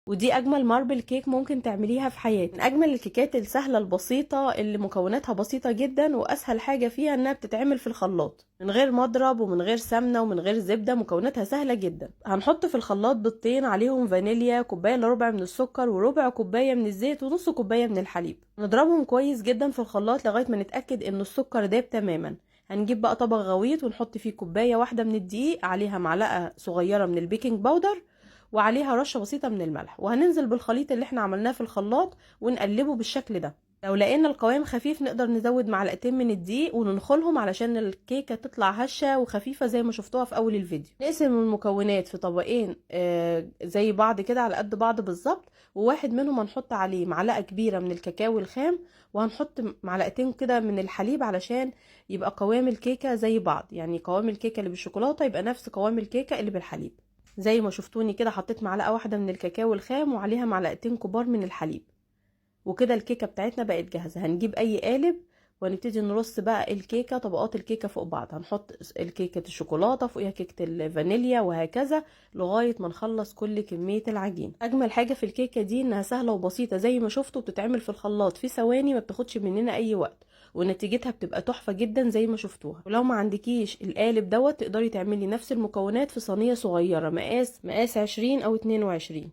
ودي اجمل ماربل كيك ممكن تعمليها في حياتك. من اجمل الكيكات السهله البسيطه اللي مكوناتها بسيطه جدا، واسهل حاجه فيها انها بتتعمل في الخلاط من غير مضرب ومن غير سمنه ومن غير زبده، مكوناتها سهله جدا. هنحط في الخلاط بيضتين، عليهم فانيليا، كوبايه الا ربع من السكر، وربع كوبايه من الزيت، ونص كوبايه من الحليب. نضربهم كويس جدا في الخلاط لغايه ما نتاكد ان السكر داب تماما. هنجيب بقى طبق غويط ونحط فيه كوبايه واحده من الدقيق، عليها معلقه صغيره من البيكنج باودر، وعليها رشة بسيطة من الملح، وهننزل بالخليط اللي احنا عملناه في الخلاط ونقلبه بالشكل ده. لو لقينا القوام خفيف نقدر نزود معلقتين من الدقيق وننخلهم علشان الكيكة تطلع هشة وخفيفة زي ما شفتوها في اول الفيديو. نقسم المكونات في طبقين زي بعض كده على قد بعض بالظبط، وواحد منهم هنحط عليه معلقة كبيرة من الكاكاو الخام، وهنحط معلقتين كده من الحليب علشان يبقى قوام الكيكة زي بعض، يعني قوام الكيكة اللي بالشوكولاتة يبقى نفس قوام الكيكة اللي بالحليب. زي ما شفتوني كده حطيت معلقة واحدة من الكاكاو الخام وعليها معلقتين كبار من الحليب، وكده الكيكة بتاعتنا بقت جاهزة. هنجيب اي قالب ونبتدي نرص بقى الكيكة، طبقات الكيكة فوق بعض. هنحط الكيكة الشوكولاتة فوقيها كيكة الفانيليا، وهكذا لغاية ما نخلص كل كمية العجين. اجمل حاجة في الكيكة دي انها سهلة وبسيطة زي ما شفتوا، بتتعمل في الخلاط في ثواني، ما بتاخدش مننا اي وقت، ونتيجتها بتبقى تحفة جدا زي ما شفتوها. ولو ما عندكيش القالب دوت تقدري تعملي نفس المكونات في صينية صغيرة مقاس 20 او 22،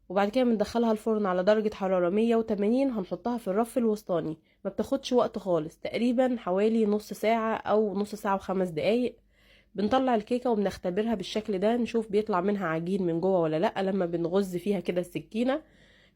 وبعد كده بندخلها الفرن على درجة حرارة 180. هنحطها في الرف الوسطاني، ما بتاخدش وقت خالص، تقريبا حوالي نص ساعة او نص ساعة و5 دقايق. بنطلع الكيكة وبنختبرها بالشكل ده، نشوف بيطلع منها عجين من جوه ولا لا. لما بنغز فيها كده السكينة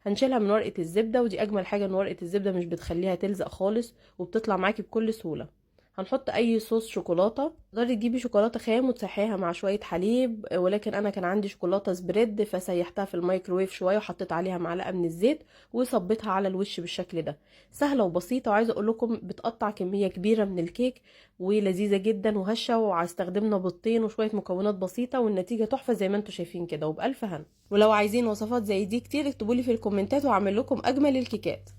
هنشيلها من ورقة الزبدة، ودي اجمل حاجة ان ورقة الزبدة مش بتخليها تلزق خالص وبتطلع معاكي بكل سهولة. هنحط اي صوص شوكولاته، تقدري تجيبي شوكولاته خام وتسيحيها مع شويه حليب، ولكن انا كان عندي شوكولاته سبريد فسيحتها في الميكروويف شويه وحطيت عليها معلقه من الزيت وصبيتها على الوش بالشكل ده. سهله وبسيطه، وعايزه اقول لكم بتقطع كميه كبيره من الكيك، ولذيذه جدا وهشه، واستخدمنا بيضتين وشويه مكونات بسيطه، والنتيجه تحفه زي ما انتم شايفين كده، وبالف هنا. ولو عايزين وصفات زي دي كتير اكتبولي في الكومنتات واعمل لكم اجمل الكيكات.